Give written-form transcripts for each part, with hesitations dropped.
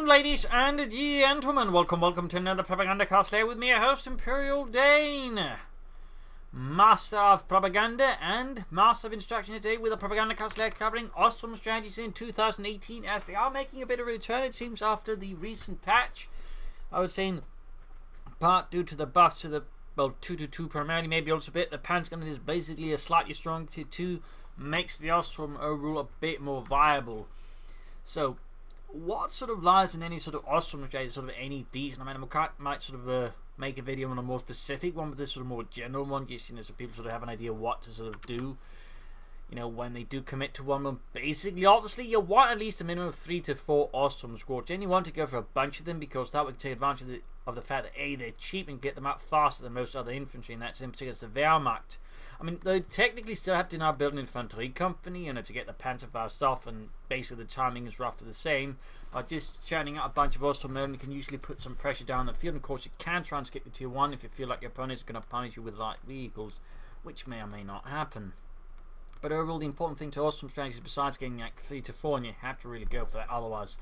ladies and gentlemen, welcome to another Propagandacast. Lehr with me, your host, Imperial Dane, Master of Propaganda and Master of Instruction today with a Propagandacast Lehr covering Osttruppen strategies in 2018 as they are making a bit of a return, it seems, after the recent patch. I would say in part due to the buffs to the, well, 2-2 primarily, maybe also a bit. The Pentagon is basically a slightly stronger 2-2, makes the Osttruppen overall a bit more viable. So, what sort of lies in any sort of Osttruppen strategy, sort of any decent? I mean, I might sort of make a video on a more specific one, but this sort of more general one, just, you know, so people sort of have an idea what to sort of do, you know, when they do commit to one. Basically, obviously, you want at least a minimum of 3 to 4 Osttruppen squads, and you want to go for a bunch of them because that would take advantage of the fact that A, they're cheap and get them out faster than most other infantry, and that's in particular the Wehrmacht. I mean, they technically still have to now build an infantry company, you know, to get the Panzerfaust off, and basically the timing is roughly the same. By just churning out a bunch of Osttruppen, you can usually put some pressure down the field. And of course, you can try and skip to tier 1 if you feel like your opponent is going to punish you with light vehicles, which may or may not happen. But overall, the important thing to Osttruppen strategies, besides getting like 3 to 4, and you have to really go for that, otherwise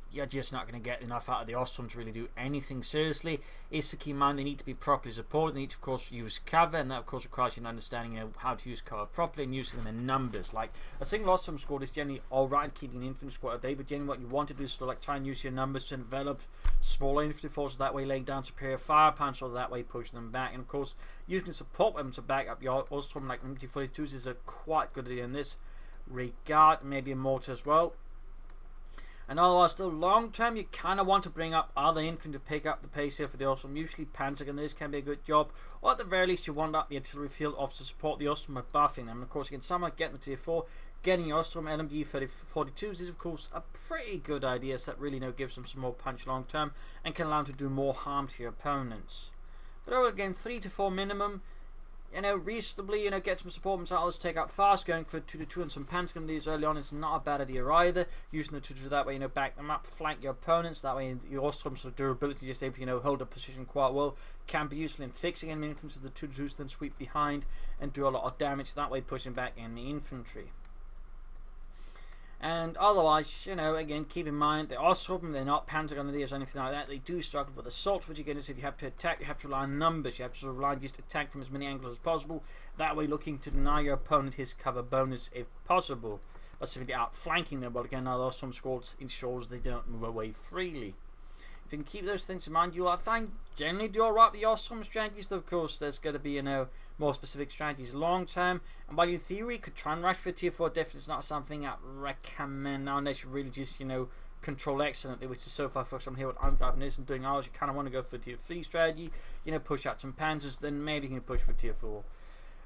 you're just not going to get enough out of the Osttruppen to really do anything seriously, is to keep in mind they need to be properly supported. They need to, of course, use cover, and that, of course, requires you an understanding, you know, how to use cover properly and use them in numbers. Like, a single Osttruppen squad is generally alright keeping an infantry squad at bay, but generally what you want to do is sort of like try and use your numbers to develop smaller infantry forces, that way laying down superior firepower, so that way pushing them back. And, of course, using support weapons to back up your Osttruppen, like MT-42s, is a quite good idea in this regard, maybe a mortar as well. And otherwise, still long term, you kind of want to bring up other infantry to pick up the pace here for the Osttruppen. Usually, Panzergunners can be a good job, or at the very least, you want up the artillery field off to support the Osttruppen by buffing them. And of course, you can somehow get them to tier 4. Getting your Osttruppen LMG 42s is, of course, a pretty good idea, so that really, you know, gives them some more punch long term and can allow them to do more harm to your opponents. But overall, again, 3 to 4 minimum. You know, reasonably, you know, get some support missiles, take out fast, going for 2-2 and some Panzergunners early on is not a bad idea either. Using the 2-2 that way, you know, back them up, flank your opponents, that way your Osttruppen sort of durability, just able to, you know, hold a position quite well, can be useful in fixing enemy infantry. The 2-2s then sweep behind and do a lot of damage, that way pushing back enemy infantry. And otherwise, you know, again, keep in mind, the Osttruppen, they're not Panzergunners or anything like that. They do struggle with assaults, which again is if you have to attack, you have to rely on numbers. You have to sort of rely on just attack from as many angles as possible. That way, looking to deny your opponent his cover bonus if possible. But simply outflanking them, well, again, now the Osttruppen squads ensures they don't move away freely. If you can keep those things in mind, you'll find generally do alright with the Osttruppen strategies, though of course there's going to be, you know, more specific strategies long term. And while in theory you could try and rush for tier 4, definitely it's not something I recommend now, unless you really just, you know, control excellently, which is so far for someone here what I'm driving this and doing ours. You kind of want to go for tier 3 strategy, you know, push out some panzers, then maybe you can push for tier 4.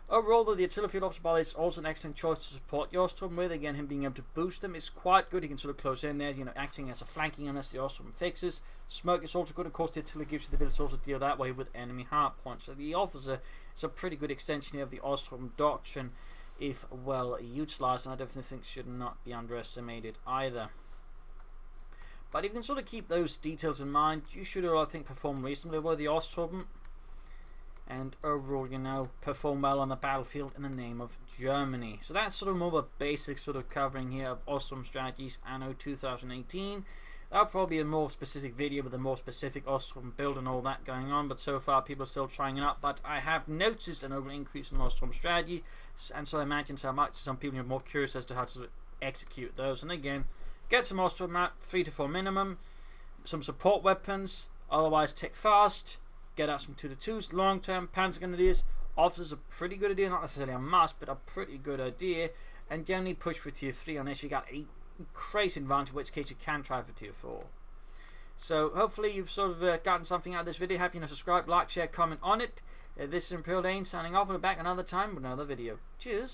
Overall, though, the artillery field officer by is also an excellent choice to support your Osttruppen with. Again, him being able to boost them is quite good. He can sort of close in there, you know, acting as a flanking unless the Osttruppen fixes. Smoke is also good. Of course, the artillery gives you the ability to also deal that way with enemy hard points. So the officer is a pretty good extension here of the Osttruppen doctrine if well utilized, and I definitely think should not be underestimated either. But if you can sort of keep those details in mind, you should, I think, perform reasonably well with the Osttruppen. And overall, you know, perform well on the battlefield in the name of Germany. So that's sort of more the basic sort of covering here of Osttruppen strategies anno 2018. That'll probably be a more specific video with a more specific Osttruppen build and all that going on. But so far, people are still trying it out. But I have noticed an overall increase in Osttruppen strategy, and so I imagine some people are more curious as to how to sort of execute those. And again, get some Osttruppen out, 3 to 4 minimum, some support weapons. Otherwise, tick fast. Get out some 2-2s, long term, Panzergunners. Officers are pretty good idea, not necessarily a must, but a pretty good idea. And generally push for tier 3 unless you got a crazy advantage, in which case you can try for tier 4. So hopefully you've sort of gotten something out of this video. Have you subscribe, like, share, comment on it. This is Imperial Dane signing off. We'll be back another time with another video. Cheers.